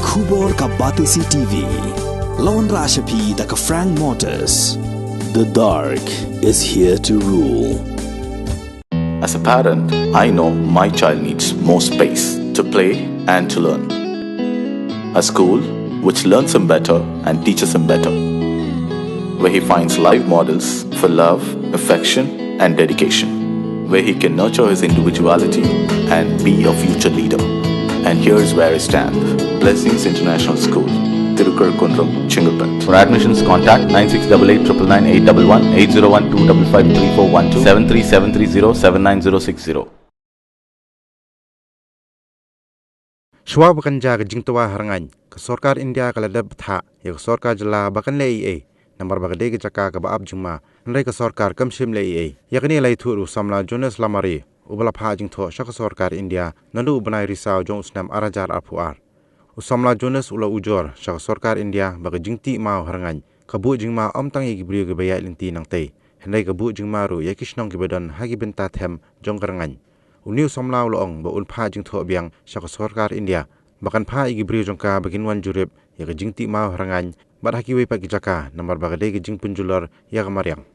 Khubor ka Batisi TV. Lawan Rashapi da ka Frank Motors. The dark is here to rule. As a parent, I know my child needs more space to play and to learn. A school which learns him better and teaches him better, where he finds live models for love, affection and dedication, where he can nurture his individuality and be a future leader. And here's where I stand. Blessings International School, Tirukurakkundram, Chengalpet. For admissions, contact 9688999811 8012553412 73730 Shwa bakan jaga jingtawa harangan ke Sorkar India kala dabtha ya ke Sorkar jala bakan lei nambar bagade ke jaka ke baab juma nrai ke Sorkar kamshim lei ya kini lai thuru samla Jonas Lamari ubala pha jingtho shaka Sorkar India nandu ubanai risau jong usnam arajar apuar usamla Jonas ula ujor shaka Sorkar India baga jingti mau harangan kabu jingma omtang ya gibriu ke bayat linti nang tei hendai kabu jingma ru ya kishnong ke badan hagi benta them jong harangan Uniu somlau loong ba ulpha jing tho biang shaka Sorkar India bakan pha igi brio jongka bagin wan jurip ya ke jingti mau harangan bad haki we pagi jaka nambar bagade ke jing punjulor ya ke mariang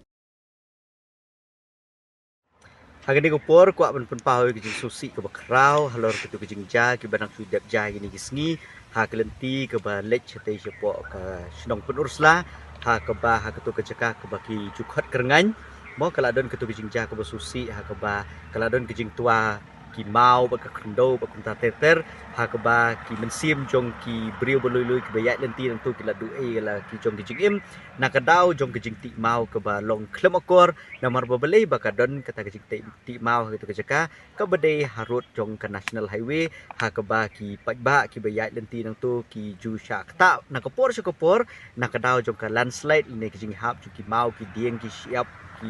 Hagani ko por ko ban pahoy ke jing susi ke bakrau halor ke ke jing ja ke banang su dep ja ini gisngi ha kelenti ke ba lech chete sepo ke snong pun ursla ha ke ba ha ke tu ke jaka ke baki jukhat kerengan mo kaladon ke tu ke jing ja ke susi ha ke ba kaladon ke jing tua ki mau ba ka khndo ba kunta teter ha ka ba ki mensim jong ki brio boloi ki bayat lenti nang tu ki la du la ki jong ki jing im na ka dau jong ki jing ti mau ka ba long klem akor na mar ba belei ba ka don ka ta ki jing ti mau ka tu ka jaka ka bade harut jong ka national highway ha ka ba ki pajba ki bayat lenti nang tu ki ju sha ta na ka por na ka dau jong ka landslide ne ki jing hap ki mau ki dieng ki siap ki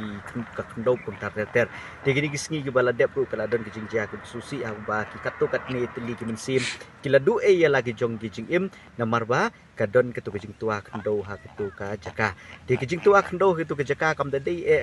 ka khndo kunta teter de gini gisngi ki bala dep ru kala don ki jing ja susi aku ba ki katu kat ni teli ki mensim kila du ya lagi jong ki jing im namar ba kadon ke tu ke jing tua khndo ha ke tu ka jaka de ki jing tua khndo ke tu ke jaka kam de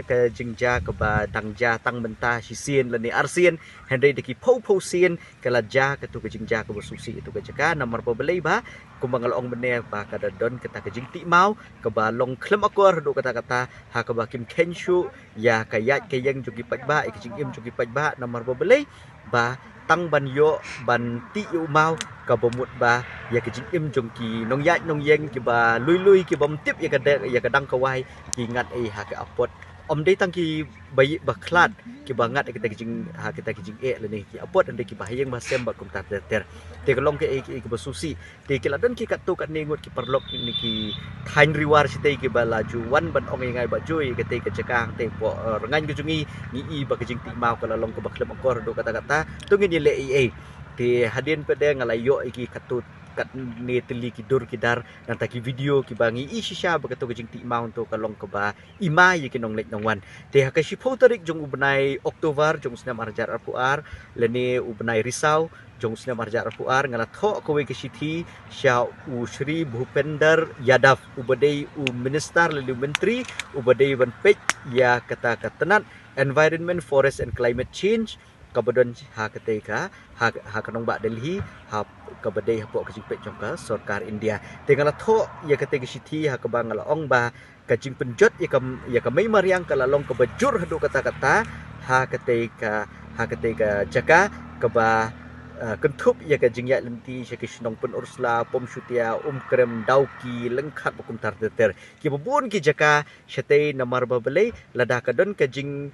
ke jing ja ke ba tang ja tang benta sisien le ni arsien hendai de ki pau sien kala ja ke tu ke jing ja ke susi itu ke jaka namar ba belai ba kumbangal ong bene ba kadon ke ta ke jing ti mau ke ba long klem akor du kata ha ke ba kim kenshu ya kayat ke yang jogi pajba ke jing im jogi pajba namar ba belai ba tang ban yo ban ti yu mau ka bomut ba ya ke jing im jong ki nong yat nong yeng ki ba lui ki bom tip ya ka dang ka wai ki ngat ha ka apot om dei tang ki bayi ba klat ki ba ngat kita ki jing ha kita ki jing le ni ki apot ande ki ba hayeng ba sem ba kum ta ter te ka long ke ki ba susi te ki ladon ki katu kat ningut ki perlok ni ki thain riwar sitei ki ba laju wan ban ong ngai ba jui ke te ka cakang te po rengan ki jungi ni i ba ki jing ti mau ka long ka ba klem akor do kata tungin ni le te hadin pede ngalayo ki katu kat ni teli ki dur ki dar nanta ki video ki bangi i shisha ba ka to ki jing ti mau to ka long ka ba ima ye ki nong lek nong wan te ha ka shi tarik jong ubnai Oktober jong snam arjar apuar lene ubnai risau jong snam arjar apuar ngala tho ko we ki sithi sha u Shri Bhupender Yadav ubadei u minister lalu menteri ubadei ban pek ya kata katanat environment forest and climate change kabadon ha ketika ha kanong ba Delhi ha kabadai ha po kajing pek jongka Sorkar India tinggal tho ya ketika sithi ha ka bangala ong ba kajing penjot ya ka mai mariang kala long ka bajur hadu kata ha ketika jaka ka ba kentup ya ka jingya lenti syaki snong pun ursla pom syutia krem dauki lengkap bukum tarter ki bubun ki jaka syate namar babelai lada ka don kajing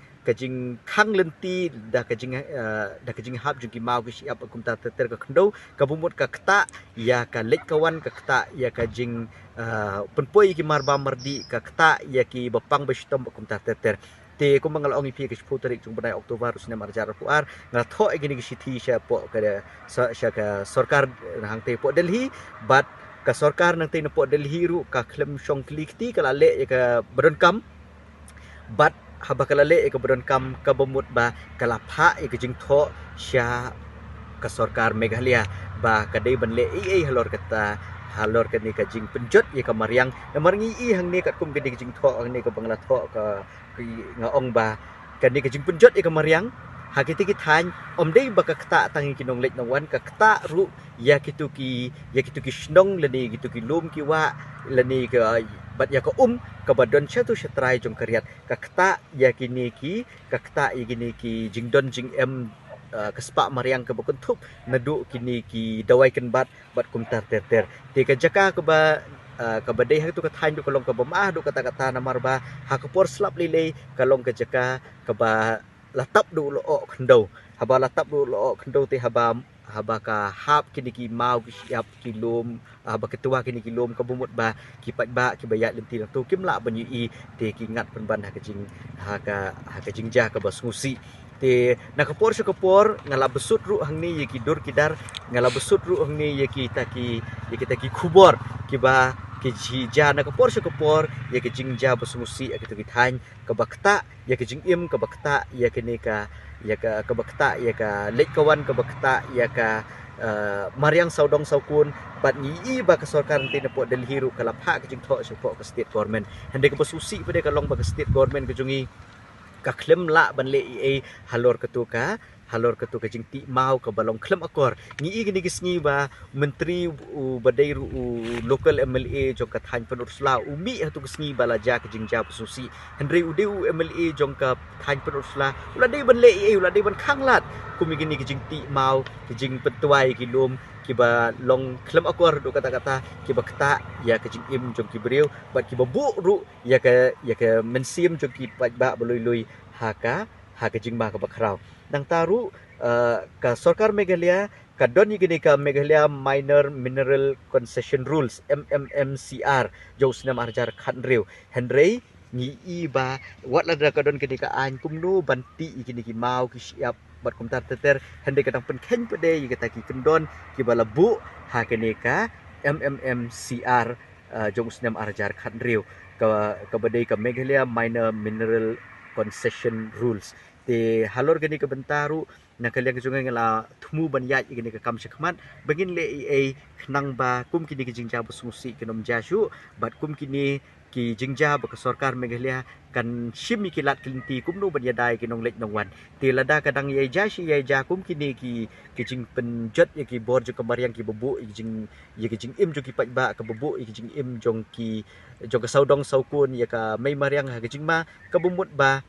khang lenti da kajing hab jung ki mau ki siap bukum tarter ka khndo ka bumut ka kta ya ka lek kawan ka kta ya ka jing penpoi ki marba mardi ka kta ya ki bapang bestom bukum tarter te ko mangal ong ipi ke tarik jung banai Oktober usna marjar puar ngal tho egini ki sithi sha po ka sha ka Sorkar hang te po Delhi bat ka Sorkar nang te po Delhi ru ka klem shong klikti kala le ka baron kam bat haba kala le ka baron kam ka bomut ba kala pha e ka jing tho sha ka Sorkar Meghalaya ba ka dei ban le halor kata halor ka ni ka jing penjot ye ka mariang na maringi hang ni kat kum ka jing tho hang ni ka bangla tho ka nga ong ba ka ni ka jing penjot ye ka mariang hak kita than dei baka kta tangi kinong lek nong wan ka kta ru ya kitu ki shnong lani gitu ki lum ki wa lani ka bat ya ka ka badon cha tu shatrai jong kariat ka kta ya kini ki ka kta ya kini ki jingdon jing em kespak mariang ke bekuntup nadu kini ki dawai kan bat kumtar ter te ka jaka ke ba ka badai hak tu ka than du kalong ka bamah du kata-kata namar ba hak por slap lile kalong ka jaka ka ba latap du lo khndo haba latap du lo khndo te haba ka hap kini ki mau ki siap ki lum haba ketua kini ki lum ka bumut ba ki pat ba ki bayat lenti tu kim la banyi i te ki ngat penban ha ka jing ja ka basngusi te nakapor sa kapor ngala besut ru hang ni yaki dur kidar ngala besut ru hang ni yaki taki kubor kiba ki jija nakapor sa kapor yaki jingja basmusi aki tu than ka bakta yaki jingim ka bakta yaki ni ka bakta yaka lek kawan ka bakta yaka mariang saudong saukun bat ni i ba ka sorkar ti na po Delhi ru kalapha ka jing tho sa po ka state government hande ka basusi pa de ka long ba ka state government ka jungi ka klem la ban le e halor ketuka jing ti mau ka balong klem akor ni gini gisngi ba menteri badai local MLA jong ka than penursla umi hatu gisngi bala ja ka jing ja susi henry udeu MLA jong ka than penursla uladai ban le e uladai ban khanglat kumi gini jing ti mau jing petuai ki lum kiba long klem akor do kata-kata kiba kata ya ka jing im jong ki breu bat kiba bu ru ya ka mensim jong ki ba belui haka jing ba ka bakrau nang taru ka sorkar Meghalaya ka don gini ka Meghalaya Minor Mineral Concession Rules MMMCR jo snam arjar khanreu henry ni iba wat la ka don gini ka an kumnu banti gini ki mau ki siap bat kumtar teter henry kadang penken pede yi kata ki kendon ki balabu ha kini ka MMMCR jo snam arjar khanreu ka badai ka Meghalaya Minor Mineral Concession Rules te halor gani ke bentaru na kalian sungai ngala thumu ban ya gani ke kam shikmat begin le e nang ba kum kini ke jingja busmusi kenom jashu bat kum kini ki jingja ba ka sarkar Meghalaya kan shimi kilat klinti kum nu ban yadai kinong lek nong wan te lada kadang ye jashi ye ja kum kini ki jing penjot ye ki bor jo kamariang ki bebu jing im jo ki pat ba ka bebu jing im jong ki jong ka saudong saukun ye ka mai mariang ha jing ma ka bumut ba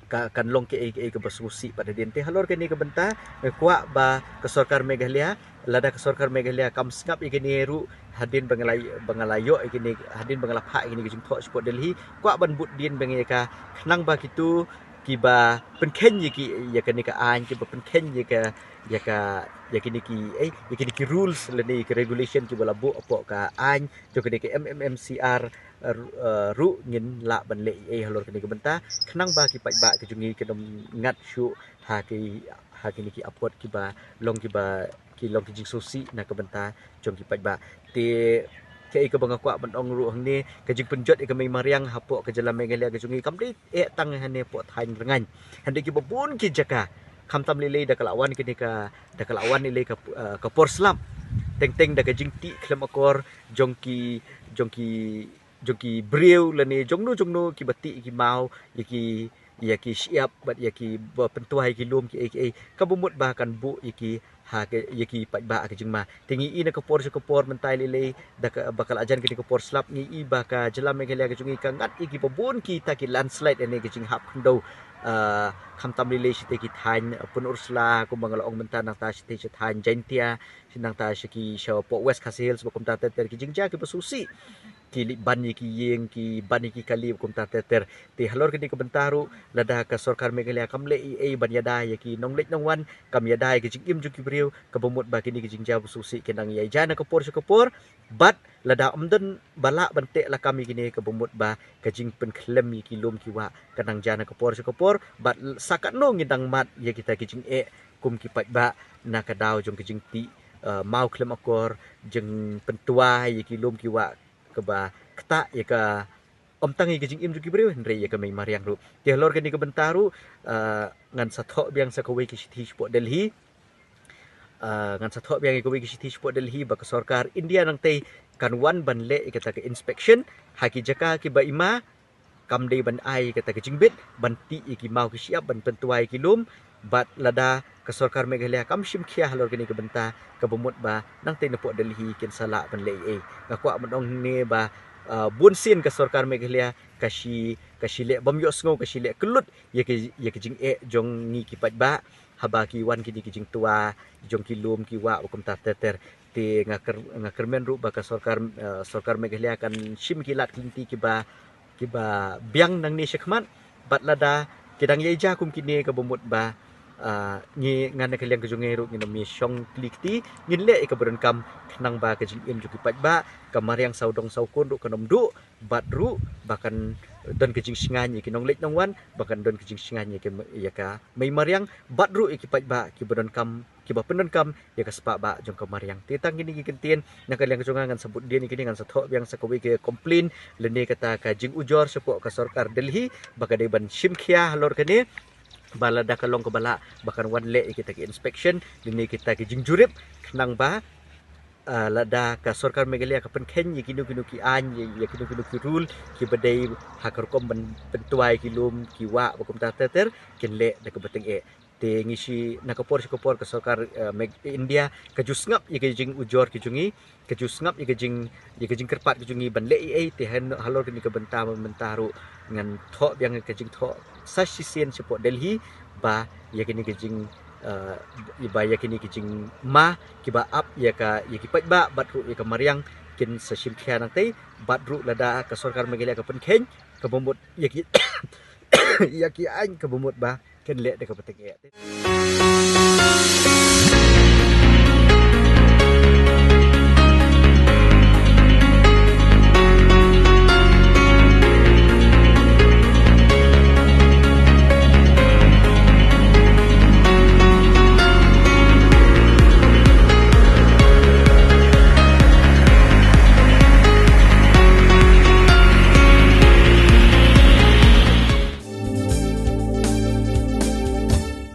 kan long ke basusi pada dente halor ke ni ke benta kuak ba ke sarkar Meghalaya lada ke sarkar Meghalaya kam skap ikini ru hadin bangalayo ikini hadin bangalapha ikini jing tho sport Delhi kuak ban but din bangeka nang ba kitu kiba penken ki ya kini ka an kiba penken ya kini ki rules leni ki regulation ki bala bu apo ka an jo kini ki MMMCR ru ngin la ban le halor kini benta khnang ba ki pai ba ki jungi ki dom ngat shu ha kini ki apot ki ba long ki jing sosi na ka benta jong ki pai ba te ke ka banga kwa ban ong ru hang ni ka jing penjot ka mai mariang hapo ka jalan Meghalaya ka jungi kam di tang hane po thain rengan hande ki babun ki jaka kam tam lele da kalawan kini ka da kalawan lele ka porslam teng da ka jing ti klem akor jongki breu lani jongnu ki bati ki mau yaki siap bat yaki pentuai ki lum ki ka bumut bahkan bu yaki pat ba ka jingma tingi ina ka por mentai lele da bakal ajan ki por slap ni i ba ka jelam Meghalaya ka jungi ka ngat ki babun ki ta ki landslide ene ki jing hap khndo kham tam lele site ki than pun ursla ku bangala ong mentan nang ta site than jaintia sinang ta shiki shaw po west khasils bakum ta ter ki jingja ki basusi ki ban ki yeng ki ban ki kali bakum ta ter ti halor ki bentaru lada ka sarkar Meghalaya kamle e ban yada ki nonglek nongwan kam yada ki jingim ju ki briu ka bomut ba ki jingja basusi kenang yai jana ka por bat lada amdan bala bante la kami kini ka bomut ba ka jing pen klem ki lum ki wa kanang jana ka por bat sakat no ngidang mat ya kita ki jing kum ki pat ba na ka daw jong ki jing ti mau klem akor jeng pentua ya ki lum ki wa ke ba kta ya ka om tangi ke jing im ju ki breu henre ya ka mai mariang ru ti lor ke ni ka bentaru ngan satho biang sa kawai ki sithi sport Delhi ngan satho biang ki kawai ki sithi sport Delhi ba ka sarkar India nang tei kan wan ban le kata ke inspection haki jaka ki ba ima kam dei ban ai kata ke jingbit ban ti ki mau ki siap ban pentuai ki lum bat lada ke Sarkar Meghalaya kam shim khia halor kini ke benta ke bumut ba nang te nepok Delhi kin sala ban le ka kwa menong ne ba bun sin ke Sarkar Meghalaya kashi le bam yo sngo kashi le kelut ye ke jing jong ni ki pat ba haba ki wan ki jing tua jong ki lum ki wa kum ta ter te ngaker men ru ba ke Sarkar Meghalaya kan shim kilat kinti ki ba biang nang ni shekman bat lada kidang ye ja kum kini ke bumut ba ni ngan ke liang ke jungai ru ni mi shong klikti ngin le ke beron kam nang ba ke jing im juki pat ba kamar yang saudong saukun ru kanom du bat ru bahkan don ke jing singanyi ki nong lek nong wan bahkan don ke jing singanyi ke ya ka mai mariang bat ru ki pat ba ki beron kam ki ba pendon kam ya ka spa ba jong kamar yang titang gini ki kentien nak ke liang ke jungai ngan sebut dia ni kini ngan sathok yang sakawi ke komplain lene kata ka jing ujor sepok ka Sarkar Delhi bakade ban shimkhia halor kene balada kalong ke bala bahkan wan le kita ke inspection dini kita ke jingjurip kenang ba lada ka Sarkar Meghalaya ka penken ye kinu ki an ye kinu ki rule ki badai hakar kom bentuai ki lum ki wa bakum ta ter ken le da ke beteng te ngisi nakapor ke Sarkar India ka jusngap ye ke jing ujor ki jungi ke jusngap ye ke jing kerpat ki jungi ban le te halor ni ke bentaru ngan tho yang ke jing tho sasisen support Delhi ba ya kini ke jing ba ya kini ke jing ma ki ba up ya ki pat ba batru ya ka mariang kin sasim khia nang te batru lada ka Sarkar Meghalaya ka penken ka bomot ya ki ya ki an ka bomot ba ken le de ka petek